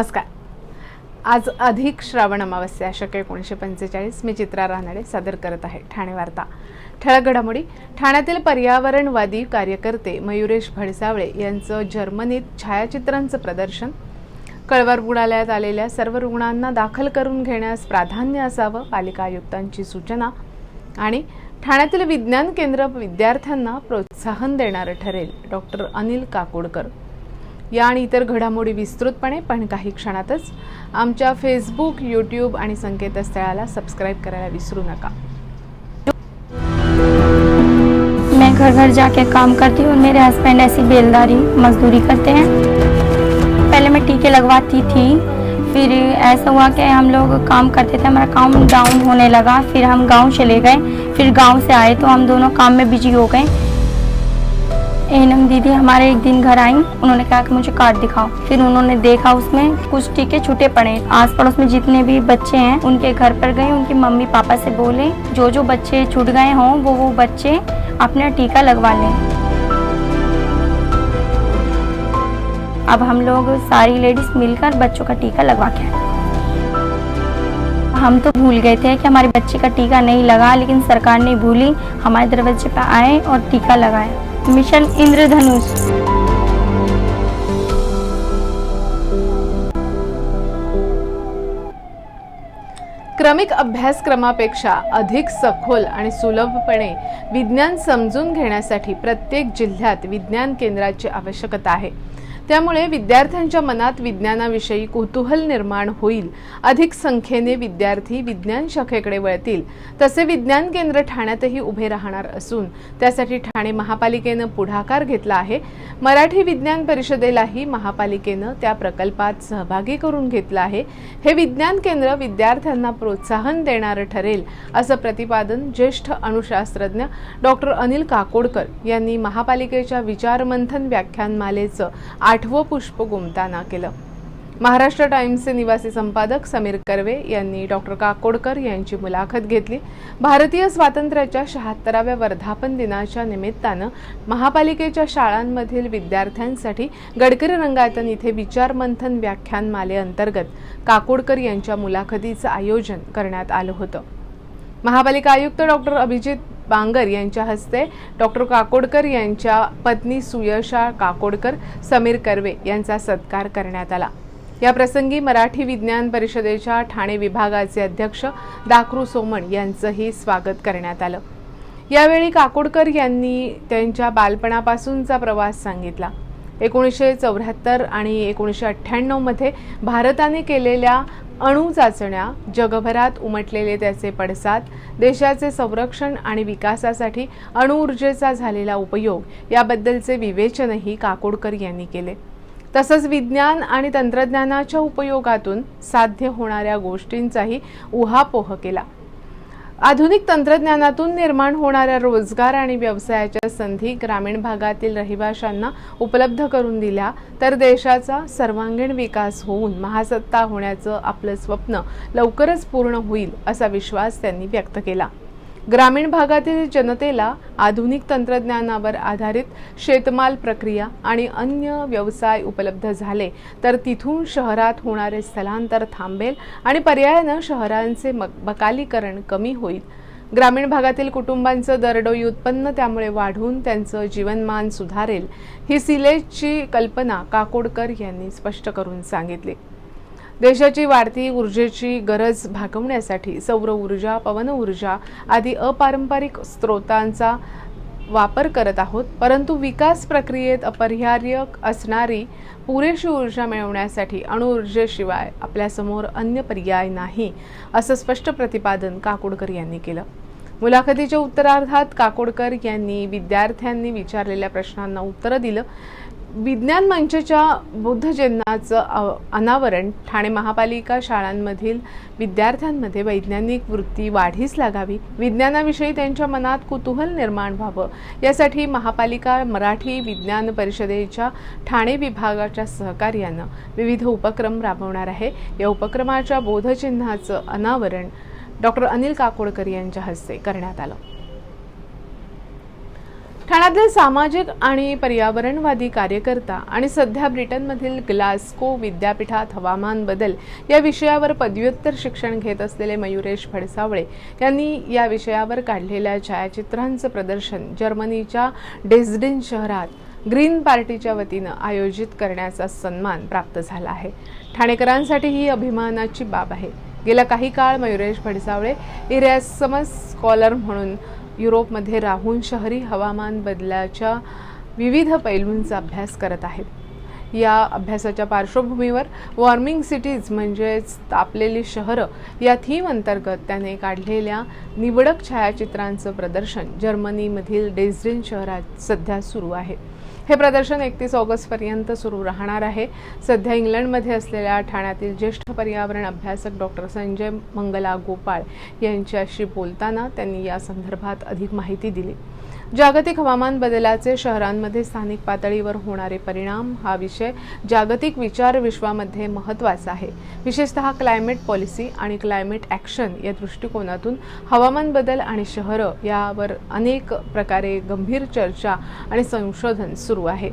नमस्कार। आज अधिक श्रावण अमावस्या शके 1945 मी चित्रा रानडे सादर करत आहे ठाणे वार्ता। ठळक घडामोडी। ठाण्यातील पर्यावरणवादी कार्यकर्ते मयुरेश भडसावळे यांचं जर्मनीत छायाचित्रांचं प्रदर्शन। कळवा रुग्णालयात आलेल्या सर्व रुग्णांना दाखल करून घेण्यास प्राधान्य असावं, पालिका आयुक्तांची सूचना। आणि ठाण्यातील विज्ञान केंद्र विद्यार्थ्यांना प्रोत्साहन देणारं ठरेल, डॉक्टर अनिल काकोडकर। या आणि इतर घडामोडी विस्तृतपणे पण काही क्षणातच आमच्या फेसबुक, यूट्यूब आणि संकेतस्थळाला सबस्क्राइब करायला विसरू नका। मैं घर घर जाके काम करती हूँ। मेरे हस्बैंड ऐसी बेलदारी मजदूरी करते हैं। पहले मैं टीके लगवाती थी, फिर ऐसा हुआ कि हम लोग काम करते थे, हमारा काम डाउन होने लगा। फिर हम गांव चले गए, फिर गांव से आए तो हम दोनों काम में बिजी हो गए। एनम दीदी हमारे एक दिन घर आई, उन्होंने कहा कि मुझे कार्ड दिखाओ। फिर उन्होंने देखा उसमें कुछ टीके छूटे पड़े। आस पड़ोस में जितने भी बच्चे हैं उनके घर पर गए, उनकी मम्मी पापा से बोले जो जो बच्चे छूट गए हों वो बच्चे अपना टीका लगवा लें। अब हम लोग सारी लेडीज मिलकर बच्चों का टीका लगवा के आए। हम तो भूल गए थे कि हमारे बच्चे का टीका नहीं लगा, लेकिन सरकार नहीं भूली, हमारे दरवाजे पर आए और टीका लगाए। मिशन इंद्रधनुष। क्रमिक अभ्यासक्रमापेक्षा अधिक सखोल आणि सुलभपणे विज्ञान समजून घेण्यासाठी प्रत्येक जिल्ह्यात विज्ञान केंद्राची आवश्यकता आहे। त्यामुळे विद्यार्थ्यांच्या मनात विज्ञानाविषयी कुतूहल निर्माण होईल, अधिक संख्येने विद्यार्थी विज्ञान शाखेकडे वळतील। तसे विज्ञान केंद्र ठाण्यातही उभे राहणार असून त्यासाठी ठाणे महापालिकेने पुढाकार घेतला आहे। मराठी विज्ञान परिषदेलाही महापालिकेने त्या प्रकल्पात सहभागी करून घेतला आहे। हे विज्ञान केंद्र विद्यार्थ्यांना प्रोत्साहन देणारे ठरेल, असं प्रतिपादन ज्येष्ठ अणुशास्त्रज्ञ डॉक्टर अनिल काकोडकर यांनी महापालिकेच्या विचारमंथन व्याख्यानमालेचं 8वं पुष्प गुमताना केलं। महाराष्ट्र टाइम्सचे निवासी संपादक समीर कर्वे यांनी डॉक्टर काकोडकर यांची मुलाखत घेतली। भारतीय स्वातंत्र्याच्या 76व्या वर्धापन दिनाच्या निमित्तानं महापालिकेच्या शाळांमधील विद्यार्थ्यांसाठी गडकरी रंगायतन इथे विचारमंथन व्याख्यानमाले अंतर्गत काकोडकर यांच्या मुलाखतीचं आयोजन करण्यात आलं होतं। महापालिका आयुक्त डॉक्टर अभिजित बांगर यांच्या हस्ते डॉक्टर काकोडकर यांच्या पत्नी सुयशा काकोडकर, समीर कर्वे यांचा सत्कार करण्यात आला। या प्रसंगी मराठी विज्ञान परिषदेच्या ठाणे विभागाचे अध्यक्ष दाकरू सोमण यांचंही स्वागत करण्यात आलं। यावेळी काकोडकर यांनी त्यांच्या बालपणापासूनचा प्रवास सांगितला। 1974 आणि 1998 मध्ये भारताने केलेल्या अणु चाचण्या, जगभरात उमटलेले त्याचे पडसाद, देशाचे संरक्षण आणि विकासासाठी अणुऊर्जेचा झालेला उपयोग याबद्दलचे विवेचनही काकोडकर यांनी केले। तसंच विज्ञान आणि तंत्रज्ञानाच्या उपयोगातून साध्य होणाऱ्या गोष्टींचाही उहापोह केला। आधुनिक तंत्रज्ञानातून निर्माण होणाऱ्या रोजगार आणि व्यवसायाच्या संधी ग्रामीण भागातील रहिवाशांना उपलब्ध करून दिल्या तर देशाचा सर्वांगीण विकास होऊन महासत्ता होण्याचं आपलं स्वप्न लवकरच पूर्ण होईल, असा विश्वास त्यांनी व्यक्त केला। ग्रामीण भागातील जनतेला आधुनिक तंत्रज्ञानावर आधारित शेतमाल प्रक्रिया आणि अन्य व्यवसाय उपलब्ध झाले तर तिथून शहरात होणारे स्थलांतर थांबेल आणि पर्यायाने शहरांचे बकालीकरण कमी होईल। ग्रामीण भागातील कुटुंबांचं दरडोई उत्पन्न त्यामुळे वाढून त्यांचं जीवनमान सुधारेल, ही सिलेजची कल्पना काकोडकर यांनी स्पष्ट करून सांगितली। देशाची वाढती ऊर्जेची गरज भागवण्यासाठी सौर ऊर्जा, पवन ऊर्जा आदी अपारंपरिक स्रोतांचा वापर करत आहोत, परंतु विकास प्रक्रियेत अपरिहार्य असणारी पुरेशी ऊर्जा मिळवण्यासाठी अणुऊर्जेशिवाय आपल्यासमोर अन्य पर्याय नाही, असं स्पष्ट प्रतिपादन काकोडकर यांनी केलं। मुलाखतीच्या उत्तरार्धात काकोडकर यांनी विद्यार्थ्यांनी विचारलेल्या प्रश्नांना उत्तर दिलं। विज्ञान मंचच्या बुद्धजन्माचं अनावरण ठाणे महापालिका शाळांमधील विद्यार्थ्यांमध्ये वैज्ञानिक वृत्ती वाढीस लागावी, विज्ञानाविषयी त्यांच्या मनात कुतूहल निर्माण व्हावं, यासाठी महापालिका मराठी विज्ञान परिषदेच्या ठाणे विभागाच्या सहकार्यानं विविध उपक्रम राबवणार आहे। या उपक्रमाच्या बोधचिन्हाचं अनावरण डॉक्टर अनिल काकोडकर यांच्या हस्ते करण्यात आलं। ठाण्यातील सामाजिक आणि पर्यावरणवादी कार्यकर्ता आणि सध्या ब्रिटनमधील ग्लासगो विद्यापीठात हवामान बदल या विषयावर पदव्युत्तर शिक्षण घेत असलेले मयुरेश भडसावळे यांनी या विषयावर काढलेल्या छायाचित्रांचं प्रदर्शन जर्मनीच्या डेझडिन शहरात ग्रीन पार्टीच्या वतीनं आयोजित करण्याचा सन्मान प्राप्त झाला आहे। ठाणेकरांसाठी ही अभिमानाची बाब आहे। गेल्या काही काळ मयुरेश भडसावळे इरॅसमस स्कॉलर म्हणून युरोपमध्ये राहून शहरी हवामान बदलाच्या विविध पैलूंचा अभ्यास करत आहेत। या अभ्यासाच्या पार्श्वभूमीवर वॉर्मिंग सिटीज म्हणजेच तापलेली शहरं या थीम अंतर्गत त्याने काढलेल्या निवडक छायाचित्रांचं प्रदर्शन जर्मनीमधील डेझडिन शहरात सध्या सुरू आहे। हे प्रदर्शन 31 ऑगस्टपर्यंत सुरू राहणार आहे। सध्या इंग्लंडमध्ये असलेल्या ठाण्यातील ज्येष्ठ पर्यावरण अभ्यासक डॉक्टर संजय मंगला गोपाळ यांच्याशी बोलताना त्यांनी या संदर्भात अधिक माहिती दिली। जागतिक हवामान बदलाचे शहरांमध्ये स्थानिक पातळीवर होणारे परिणाम हा विषय जागतिक विचार विश्वामध्ये महत्त्वाचा आहे। विशेषतः क्लायमेट पॉलिसी आणि क्लायमेट ॲक्शन या दृष्टिकोनातून हवामान बदल आणि शहरं यावर अनेक प्रकारे गंभीर चर्चा आणि संशोधन सुरू आहे।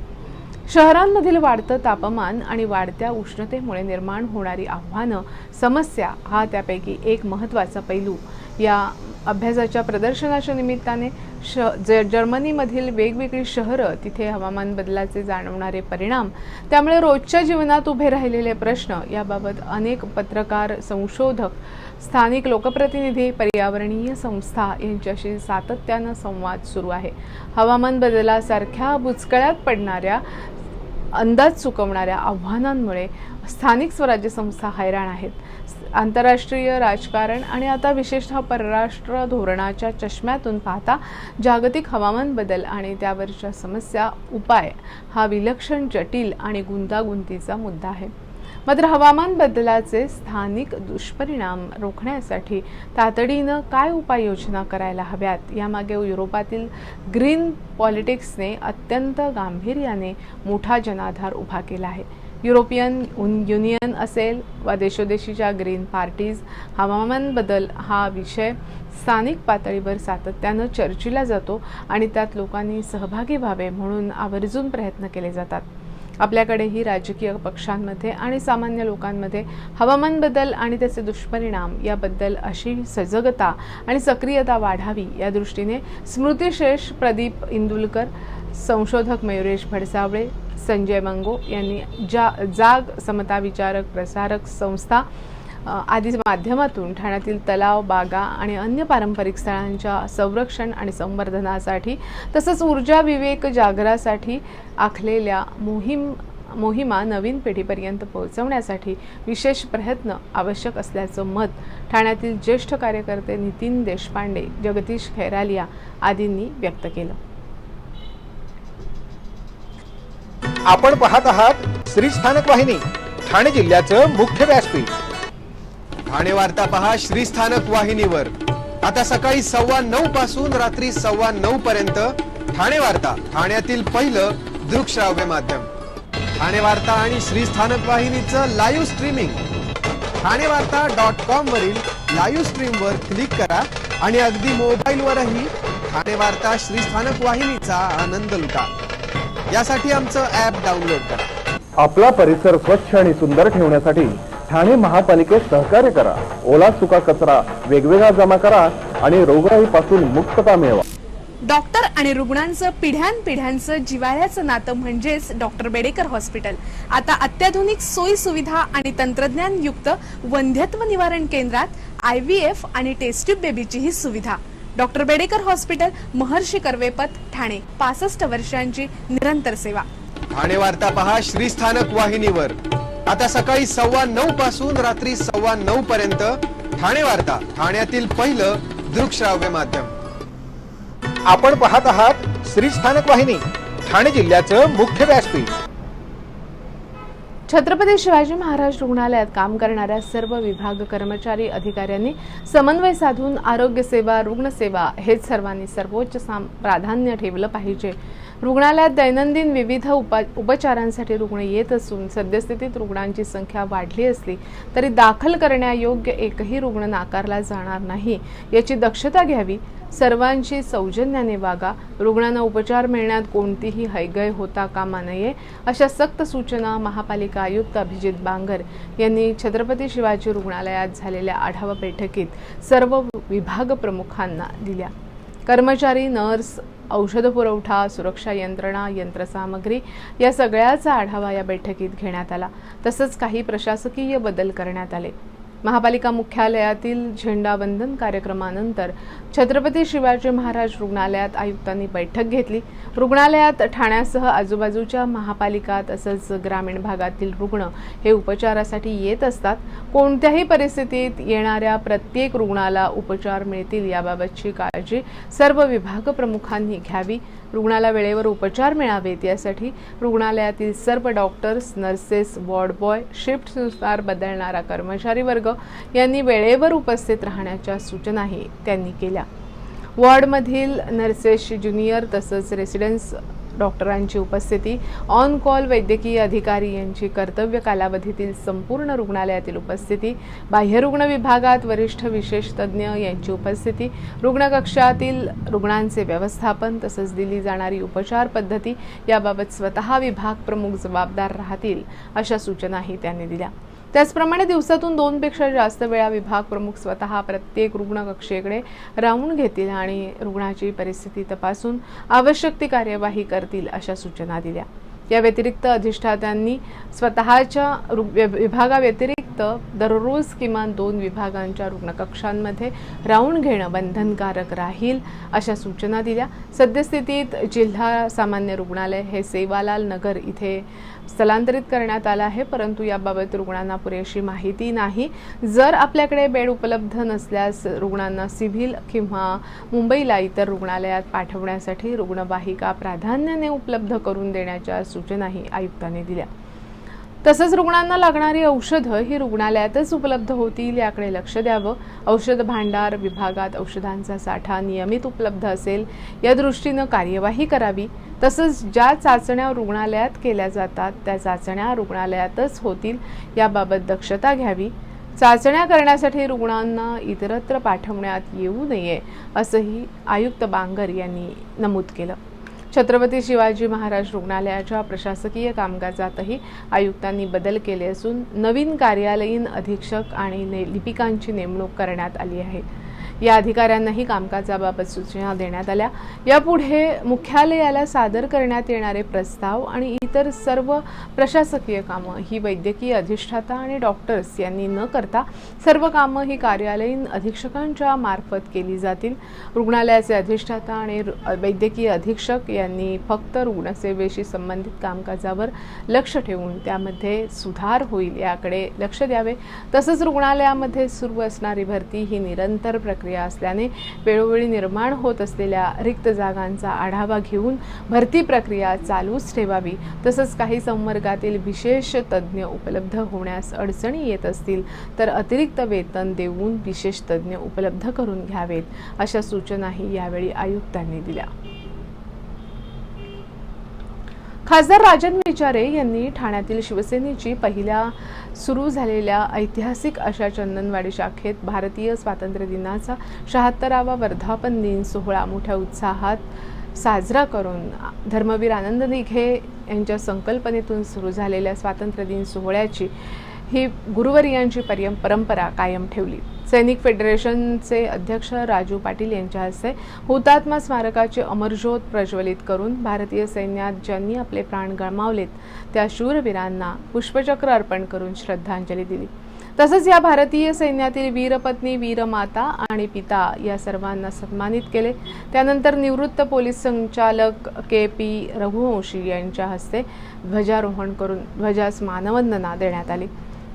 शहरांमधील वाढतं तापमान आणि वाढत्या उष्णतेमुळे निर्माण होणारी आव्हानं समस्या हा त्यापैकी एक महत्त्वाचा पैलू। या अभ्यासाच्या प्रदर्शनाच्या निमित्ताने जर्मनीमधील वेगवेगळी शहरं, तिथे हवामान बदलाचे जाणवणारे परिणाम, त्यामुळे रोजच्या जीवनात उभे राहिलेले प्रश्न याबाबत अनेक पत्रकार, संशोधक, स्थानिक लोकप्रतिनिधी, पर्यावरणीय संस्था यांच्याशी सातत्यानं संवाद सुरू आहे। हवामान बदलासारख्या बुचकळ्यात पडणाऱ्या, अंदाज चुकवणाऱ्या आव्हानांमुळे स्थानिक स्वराज्य संस्था हैराण आहेत। आंतरराष्ट्रीय राजकारण आणि आता विशेषतः परराष्ट्र धोरणाच्या चष्म्यातून पाहता जागतिक हवामान बदल आणि त्यावरच्या समस्या उपाय हा विलक्षण, जटिल आणि गुंतागुंतीचा मुद्दा आहे। मात्र हवामान बदलाचे स्थानिक दुष्परिणाम रोखण्यासाठी तातडीनं काय उपाययोजना करायला हव्यात यामागे युरोपातील ग्रीन पॉलिटिक्सने अत्यंत गांभीर्याने मोठा जनाधार उभा केला आहे। युरोपियन युनियन असेल वा देशोदेशीच्या ग्रीन पार्टीज, हवामान बदल हा विषय स्थानिक पातळीवर सातत्यानं चर्चिला जातो आणि त्यात लोकांनी सहभागी व्हावे म्हणून आवर्जून प्रयत्न केले जातात। आपल्याकडेही राजकीय पक्षांमध्ये आणि सामान्य लोकांमध्ये हवामान बदल आणि त्याचे दुष्परिणाम याबद्दल अशी सजगता आणि सक्रियता वाढावी या दृष्टीने स्मृतिशेष प्रदीप इंदुलकर, संशोधक मयुरेश भडसावळे, संजय मंगो यांनी जाग समता विचारक प्रसारक संस्था आदी माध्यमातून ठाण्यातील तलाव, बागा आणि अन्य पारंपरिक स्थळांच्या संरक्षण आणि संवर्धनासाठी तसंच ऊर्जा विवेक जागरासाठी आखलेल्या मोहिमा नवीन पिढीपर्यंत पोहोचवण्यासाठी विशेष प्रयत्न आवश्यक असल्याचं मत ठाण्यातील ज्येष्ठ कार्यकर्ते नितीन देशपांडे, जगदीश खैरालिया आदींनी व्यक्त केलं। आपण पाहत आहात श्री स्थानक वाहिनी, ठाणे जिल्ह्याचं मुख्य व्यासपीठ। ठाणे वार्ता पहा श्री स्थानक वाहिनीवर। आता सकाळी 9:15 पासून रात्री 9:15 पर्यंत ठाणे वार्ता, ठाण्यातील पहिलं दृकश्राव्य माध्यम। ठाणे वार्ता आणि श्री स्थानक वाहिनीचं लाईव्ह स्ट्रीमिंग ठाणेवार्ता.com वरील लाईव्ह स्ट्रीमवर क्लिक करा आणि अगदी मोबाईलवरही ठाणे वार्ता श्री स्थानक वाहिनीचा आनंद लुटा। यासाठी आमचं ॲप डाउनलोड करा। आपला परिसर स्वच्छ आणि सुंदर ठेवण्यासाठी ठाणे महापालिकेत सहकार्य करा। ओला सुका कचरा वेगवेगळा जमा करा आणि रोगराईपासून मुक्तता मिळवा। डॉक्टर आणि रुग्णांचं पिढ्यानपिढ्यांचं जिव्हाळ्याचं नातं म्हणजेच डॉक्टर बेडेकर हॉस्पिटल। आता अत्याधुनिक सोयी सुविधा आणि तंत्रज्ञान युक्त वंध्यत्व निवारण केंद्रात IVF आणि टेस्ट ट्यूब बेबीची ही सुविधा। डॉक्टर बेडेकर हॉस्पिटल, महर्षी कर्वेपथ, ठाणे। 65 वर्षांची निरंतर सेवा। ठाणे वार्ता पहा श्री स्थानक वाहिनीवर। आता सकाळी 9:15 पासून रात्री 9:15 पर्यंत ठाणे वार्ता, ठाण्यातील पहिलं दृकश्राव्य माध्यम। आपण पाहत आहात श्री स्थानक वाहिनी, ठाणे जिल्ह्याचं मुख्य व्यासपीठ। छत्रपती शिवाजी महाराज रुग्णालयात काम करणाऱ्या सर्व विभाग कर्मचारी अधिकाऱ्यांनी समन्वय साधून आरोग्य सेवा, रुग्णसेवा हेच सर्वांनी सर्वोच्च प्राधान्य ठेवलं पाहिजे। रुग्णालयात दैनंदिन विविध उपचारांसाठी रुग्ण येत असून सद्यस्थितीत रुग्णांची संख्या वाढली असली तरी दाखल करण्यायोग्य एकही रुग्ण नाकारला जाणार नाही याची दक्षता घ्यावी. सर्वांची सौजन्याने वागा. रुग्णांना उपचार मिळण्यात कोणतीही हयगय होता कामा नये अशा सक्त सूचना महापालिका आयुक्त अभिजित बांगर यांनी छत्रपती शिवाजी रुग्णालयात झालेल्या आढावा बैठकीत सर्व विभाग प्रमुखांना दिल्या. कर्मचारी, नर्स, औषध पुरवठा, सुरक्षा यंत्रणा, यंत्रसामग्री या सगळ्याचा आढावा या बैठकीत घेण्यात आला. तसंच काही प्रशासकीय बदल करण्यात आले. महापालिका मुख्यालयातील झेंडावंदन कार्यक्रमानंतर छत्रपती शिवाजी महाराज रुग्णालयात आयुक्तांनी बैठक घेतली. रुग्णालयात ठाण्यासह आजूबाजूच्या महापालिका तसंच ग्रामीण भागातील रुग्ण हे उपचारासाठी येत असतात. कोणत्याही परिस्थितीत येणाऱ्या प्रत्येक रुग्णाला उपचार मिळतील याबाबतची काळजी सर्व विभाग प्रमुखांनी घ्यावी. रुग्णाला वेळेवर उपचार मिळावेत यासाठी रुग्णालयातील सर्व डॉक्टर्स, नर्सेस, वॉर्ड बॉय, शिफ्टनुसार बदलणारा कर्मचारी वर्ग यांनी वेळेवर उपस्थित राहण्याच्या सूचनाही त्यांनी केल्या. वॉर्डमधील नर्सेस, ज्युनियर तसंच रेसिडेन्स डॉक्टरांची उपस्थिती, ऑन कॉल वैद्यकीय अधिकारी यांची कर्तव्य कालावधीतील संपूर्ण रुग्णालयातील उपस्थिती, बाह्यरुग्ण विभागात वरिष्ठ विशेष तज्ज्ञ यांची उपस्थिती, रुग्णकक्षातील रुग्णांचे व्यवस्थापन तसंच दिली जाणारी उपचार पद्धती याबाबत स्वतः विभाग प्रमुख जबाबदार राहतील अशा सूचनाही त्यांनी दिल्या. त्याचप्रमाणे दिवसातून 2 पेक्षा जास्त वेळा विभाग प्रमुख स्वतः प्रत्येक रुग्णकक्षेकडे राऊंड घेतील आणि रुग्णाची परिस्थिती तपासून आवश्यक ती कार्यवाही करतील अशा सूचना दिल्या. या व्यतिरिक्त अधिष्ठात्यांनी स्वतःच्या विभागाव्यतिरिक्त दररोज किमान 2 विभागांच्या रुग्णकक्षांमध्ये राऊंड घेणं बंधनकारक राहील अशा सूचना दिल्या. सद्यस्थितीत जिल्हा सामान्य रुग्णालय हे सेवालाल नगर इथे स्थलांतरित करण्यात आलं आहे, परंतु याबाबत रुग्णांना पुरेशी माहिती नाही. जर आपल्याकडे बेड उपलब्ध नसल्यास रुग्णांना सिव्हिल किंवा मुंबईला इतर रुग्णालयात पाठवण्यासाठी रुग्णवाहिका प्राधान्याने उपलब्ध करून देण्याच्या सूचनाही आयुक्तांनी दिल्या. तसंच रुग्णांना लागणारी औषधं ही रुग्णालयातच उपलब्ध होतील याकडे लक्ष द्यावं. औषध भांडार विभागात औषधांचा साठा नियमित उपलब्ध असेल या दृष्टीनं कार्यवाही करावी. तसंच ज्या चाचण्या रुग्णालयात केल्या जातात त्या चाचण्या रुग्णालयातच होतील याबाबत दक्षता घ्यावी. चाचण्या करण्यासाठी रुग्णांना इतरत्र पाठवण्यात येऊ नये असंही आयुक्त बांगर यांनी नमूद केलं. छत्रपती शिवाजी महाराज रुग्णालयाच्या प्रशासकीय कामकाजातही आयुक्तांनी बदल केले असून नवीन कार्यालयीन अधीक्षक आणि लिपिकांची नेमणूक करण्यात आली आहे. या अधिकाऱ्यांनाही कामकाजाबाबत सूचना देण्यात आल्या. यापुढे मुख्यालयाला सादर करण्यात येणारे प्रस्ताव आणि इतर सर्व प्रशासकीय कामं ही वैद्यकीय अधिष्ठाता आणि डॉक्टर्स यांनी न करता सर्व कामं ही कार्यालयीन अधीक्षकांच्या मार्फत केली जातील. रुग्णालयाचे अधिष्ठाता आणि वैद्यकीय अधीक्षक यांनी फक्त रुग्णसेवेशी संबंधित कामकाजावर लक्ष ठेवून त्यामध्ये सुधार होईल याकडे लक्ष द्यावे. तसंच रुग्णालयामध्ये सुरू असणारी भरती ही निरंतर प्रक्रिया असल्याने वेळोवेळी निर्माण होत असलेल्या रिक्त जागांचा आढावा घेऊन भरती प्रक्रिया चालूच ठेवावी. तसंच काही संवर्गातील विशेष तज्ज्ञ उपलब्ध होण्यास अडचणी येत असतील तर अतिरिक्त वेतन देऊन विशेष तज्ज्ञ उपलब्ध करून घ्यावेत अशा सूचनाही यावेळी आयुक्तांनी दिल्या. खासदार राजन विचारे यांनी ठाण्यातील शिवसेनेची पहिल्या सुरू झालेल्या ऐतिहासिक अशा चंदनवाडी शाखेत भारतीय स्वातंत्र्य दिनाचा 76वा वर्धापन दिन सोहळा मोठ्या उत्साहात साजरा करून धर्मवीर आनंद दिघे यांच्या संकल्पनेतून सुरू झालेल्या स्वातंत्र्य दिन सोहळ्याची ही गुरुवर्यांची परंपरा कायम ठेवली. सैनिक फेडरेशनचे अध्यक्ष राजू पाटील यांच्या हस्ते हुतात्मा स्मारकाचे अमरज्योत प्रज्वलित करून भारतीय सैन्यात ज्यांनी आपले प्राण गमावलेत त्या शूरवीरांना पुष्पचक्र अर्पण करून श्रद्धांजली दिली. तसंच या भारतीय सैन्यातील वीरपत्नी, वीरमाता आणि पिता या सर्वांना सन्मानित केले. त्यानंतर निवृत्त पोलीस संचालक KP रघुवंशी यांच्या हस्ते ध्वजारोहण करून ध्वजास मानवंदना देण्यात आली.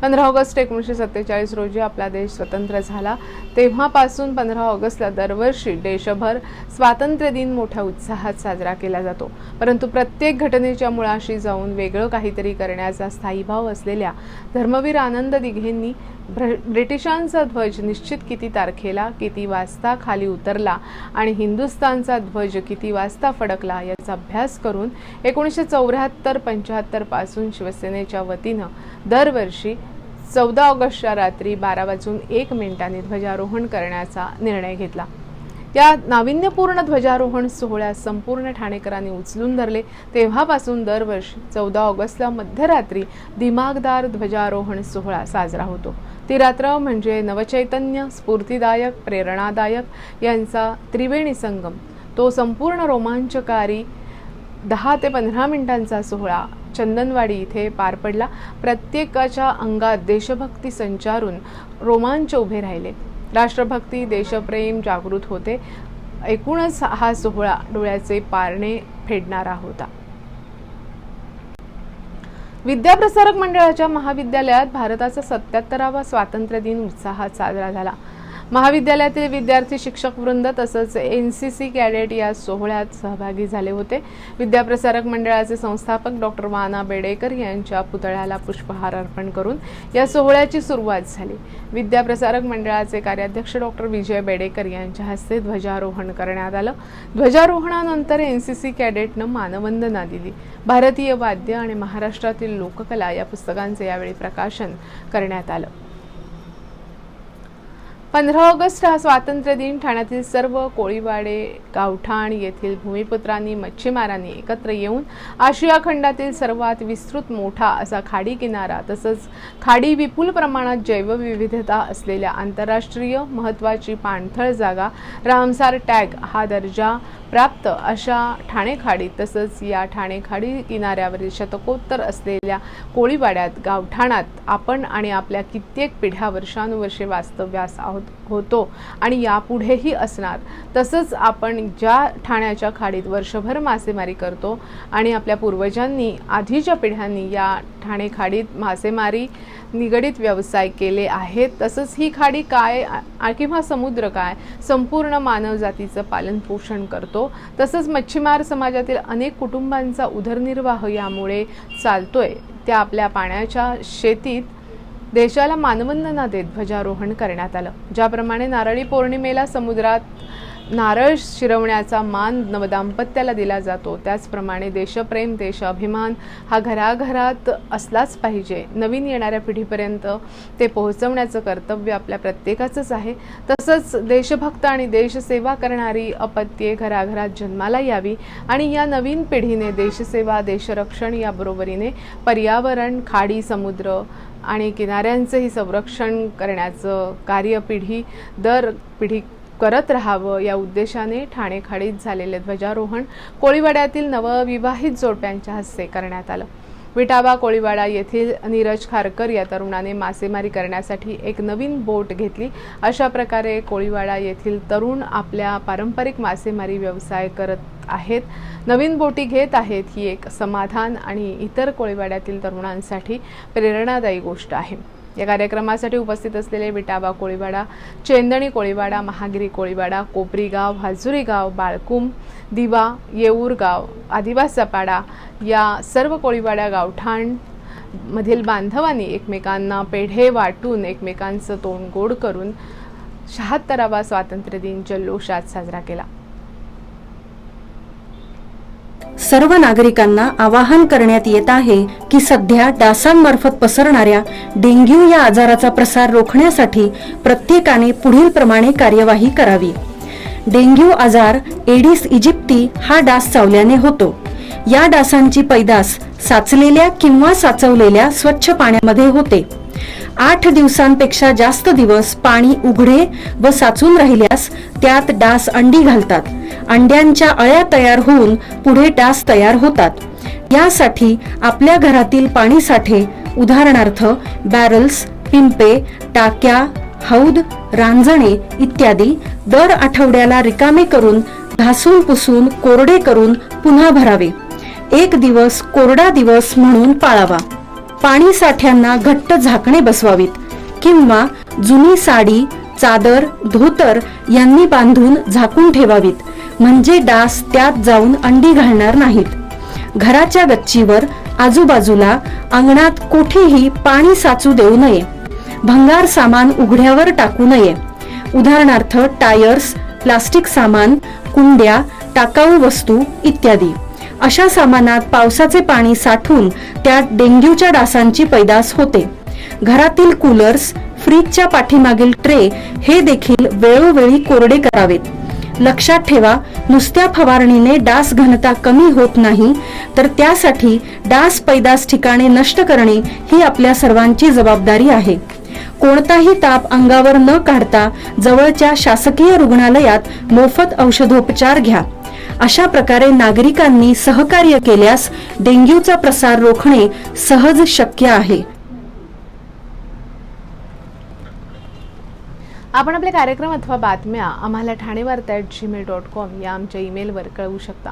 15 ऑगस्ट 1947 रोजी आपला देश स्वतंत्र झाला. तेव्हापासून 15 ऑगस्टला दरवर्षी देशभर स्वातंत्र्य दिन मोठ्या उत्साहात साजरा केला जातो. परंतु प्रत्येक घटनेच्या मुळाशी जाऊन वेगळं काहीतरी करण्याचा स्थायीभाव असलेल्या धर्मवीर आनंद दिघेंनी ब्रिटिशांचा ध्वज निश्चित किती तारखेला, किती वाजता खाली उतरला आणि हिंदुस्थानचा ध्वज किती वाजता फडकला याचा अभ्यास करून 1974-75 पासून शिवसेनेच्या वतीनं दरवर्षी 14 ऑगस्टच्या रात्री 12:01 ध्वजारोहण करण्याचा निर्णय घेतला। या नाविन्यपूर्ण ध्वजारोहण सोहळ्यात संपूर्ण ठाणेकरांनी उचलून धरले। तेव्हापासून दरवर्षी 14 ऑगस्टला मध्यरात्री दिमागदार ध्वजारोहण सोहळा साजरा होतो। ती रात्र म्हणजे नवचैतन्य, स्फूर्तिदायक, प्रेरणादायक यांचा त्रिवेणी संगम। तो संपूर्ण रोमांचकारी 10 ते 15 मिनिटांचा सोहळा चंदनवाडी इथे पार पडला। प्रत्येकाच्या अंगात देशभक्ती संचारून रोमांच उभे राहिले। राष्ट्रभक्ती, देशप्रेम जागृत होते। एकूणच हा सोहळा डोळ्याचे पारणे फेडणारा होता। विद्याप्रसारक मंडळाच्या महाविद्यालयात भारताचा 77वा स्वातंत्र्य दिन उत्साहात साजरा झाला। महाविद्यालयातील विद्यार्थी, शिक्षक वृंद तसंच NCC कॅडेट या सोहळ्यात सहभागी झाले होते। विद्याप्रसारक मंडळाचे संस्थापक डॉक्टर वाना बेडेकर यांच्या पुतळ्याला पुष्पहार अर्पण करून या सोहळ्याची सुरुवात झाली। विद्याप्रसारक मंडळाचे कार्याध्यक्ष डॉक्टर विजय बेडेकर यांच्या हस्ते ध्वजारोहण करण्यात आलं। ध्वजारोहणानंतर NCC कॅडेटनं मानवंदना दिली। भारतीय वाद्य आणि महाराष्ट्रातील लोककला या पुस्तकांचे यावेळी प्रकाशन करण्यात आलं। 15 ऑगस्ट हा स्वातंत्र्य दिन ठाण्यातील सर्व कोळीवाडे, गावठाण येथील भूमिपुत्रांनी, मच्छीमारांनी एकत्र येऊन आशिया खंडातील सर्वात विस्तृत मोठा असा खाडी किनारा तसंच खाडी विपुल प्रमाणात जैवविविधता असलेल्या आंतरराष्ट्रीय महत्त्वाची पाणथळ जागा रामसार टॅग हा दर्जा प्राप्त अशा ठाणे खाडी तसंच या ठाणे खाडी किनाऱ्यावरील शतकोत्तर असलेल्या कोळीवाड्यात, गावठाणात आपण आणि आपल्या कित्येक पिढ्या वर्षानुवर्षे वास्तव्यास होतो आणि यापुढेही असणार। तसंच आपण ज्या ठाण्याच्या खाडीत वर्षभर मासेमारी करतो आणि आपल्या पूर्वजांनी, आधीच्या पिढ्यांनी या ठाणे खाडीत मासेमारी निगडित व्यवसाय केले आहेत, तसंच ही खाडी काय किंवा समुद्र काय संपूर्ण मानवजातीचं पालन पोषण करतो। तसंच मच्छीमार समाजातील अनेक कुटुंबांचा उदरनिर्वाह यामुळे चालतोय। त्या आपल्या पाण्याच्या शेतीत देशाला मानवंदना देत ध्वजारोहण करण्यात आलं। ज्याप्रमाणे नारळी पौर्णिमेला समुद्रात नारळ शिरवण्याचा मान नवदाम्पत्याला दिला जातो, त्याचप्रमाणे देशप्रेम, देशाभिमान हा घराघरात असलाच पाहिजे। नवीन येणाऱ्या पिढीपर्यंत ते पोहोचवण्याचं कर्तव्य आपल्या प्रत्येकाचंच आहे। तसंच देशभक्त आणि देशसेवा करणारी अपत्ये घराघरात जन्माला यावी आणि या नवीन पिढीने देशसेवा, देशरक्षण या बरोबरीने पर्यावरण, खाडी, समुद्र आणि किनाऱ्यांचंही संरक्षण करण्याचं कार्य पिढी दर पिढी करत राहावं या उद्देशाने ठाणे खाडीत झालेले ध्वजारोहण कोळीवाड्यातील नवविवाहित जोडप्यांच्या हस्ते करण्यात आलं। विटाबा कोळीवाडा येथील नीरज खारकर या तरुणाने मासेमारी करण्यासाठी एक नवीन बोट घेतली। अशा प्रकारे कोळीवाडा येथील तरुण आपल्या पारंपरिक मासेमारी व्यवसाय करत आहेत, नवीन बोटी घेत आहेत। ही एक समाधान आणि इतर कोळीवाड्यातील तरुणांसाठी प्रेरणादायी गोष्ट आहे। या कार्यक्रमासाठी उपस्थित असलेले विटाबा कोळीवाडा, चेंदणी कोळीवाडा, महागिरी कोळीवाडा, कोपरी गाव, हाजुरी गाव, बाळकुम, दिवा, येऊर गाव, आदिवासपाडा या सर्व कोळीवाडा गावठाण मधील बांधवांनी एकमेकांना पेढे वाटून एकमेकांचं तोंड गोड करून 76वा स्वातंत्र्य दिन जल्लोषात साजरा केला। सर्व नागरिकांना आवाहन करण्यात येत आहे की सध्या डासांमार्फत पसरणाऱ्या डेंग्यू या आजाराचा प्रसार रोखण्यासाठी प्रत्येकाने पुढील प्रमाणे कार्यवाही करावी। डेंग्यू आजार एडिस इजिप्ती हा डास चावल्याने होतो। या डासांची पैदास साचलेल्या किंवा साचवलेल्या स्वच्छ पाण्यामध्ये होते। 8 दिवसांपेक्षा जास्त दिवस पाणी उघडे व साचून राहिल्यास त्यात डास अंडी घालतात। अंड्यांच्या अळ्या तयार होऊन पुढे डास तयार होतात। यासाठी आपल्या घरातील पाणी साठे उदाहरणार्थ बॅरल्स, पिंपे, टाक्या, हौद, रांजणे इत्यादी दर आठवड्याला रिकामे करून घासून पुसून कोरडे करून पुन्हा भरावे। 1 दिवस कोरडा दिवस म्हणून पाळावा। पाणी साठ्यांना घट्ट झाकणे बसवावीत किंवा जुनी साडी, चादर, धोतर यांनी बांधून झाकून ठेवावीत, म्हणजे डास त्यात जाऊन अंडी घालणार नाहीत। घराच्या गच्चीवर, आजूबाजूला, अंगणात कुठेही पाणी साचू देऊ नये। भंगार सामान उघड्यावर टाकू नये, उदाहरणार्थ टायर्स, प्लास्टिक सामान, कुंड्या, टाकाऊ वस्तू इत्यादी। अशा सामानात पावसाचे पाणी साठून त्यात डेंग्यूच्या डासांची पैदास होते. घरातील कूलर्स, फ्रीजच्या पाठीमागील ट्रे हे देखील वेळोवेळी कोरडे करावेत. लक्षात ठेवा, नुसत्या फवारणीने डास घनता कमी होत नाही, तर त्यासाठी डास पैदास ठिकाणे नष्ट करणे ही आपल्या सर्वांची जबाबदारी आहे. कोणताही ताप अंगावर न काढता जवळच्या शासकीय रुग्णालयात मोफत औषधोपचार घ्या. अशा प्रकारे नागरिकांनी सहकार्य केल्यास डेंग्यूचा प्रसार रोखणे सहज शक्य आहे. आपण आपले कार्यक्रम अथवा बातम्या आम्हाला ठाणेवार्ता@gmail.com या आमच्या ईमेलवर कळवू शकता.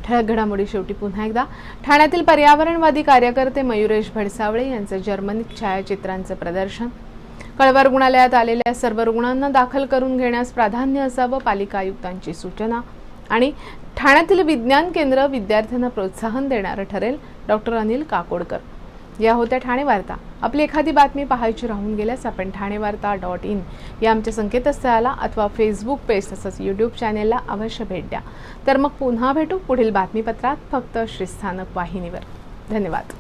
ठळक घडामोडी शेवटी पुन्हा एकदा. ठाण्यातील पर्यावरणवादी कार्यकर्ते मयुरेश भडसावळे यांचं जर्मनीत छायाचित्रांचं प्रदर्शन. कळवा रुग्णालयात आलेल्या सर्व रुग्णांना दाखल करून घेण्यास प्राधान्य असावं, पालिका आयुक्तांची सूचना. आणि ठाण्यातील विज्ञान केंद्र विद्यार्थ्यांना प्रोत्साहन देणारं ठरेल, डॉक्टर अनिल काकोडकर. या होत्या ठाणे वार्ता. आपली एखादी बातमी पाहायची राहून गेल्यास आपण ठाणेवार्ता.in या आमच्या संकेतस्थळाला अथवा फेसबुक पेज तसंच यूट्यूब चॅनेलला अवश्य भेट द्या. तर मग पुन्हा भेटू पुढील बातमीपत्रात, फक्त श्रीस्थानक वाहिनीवर. धन्यवाद.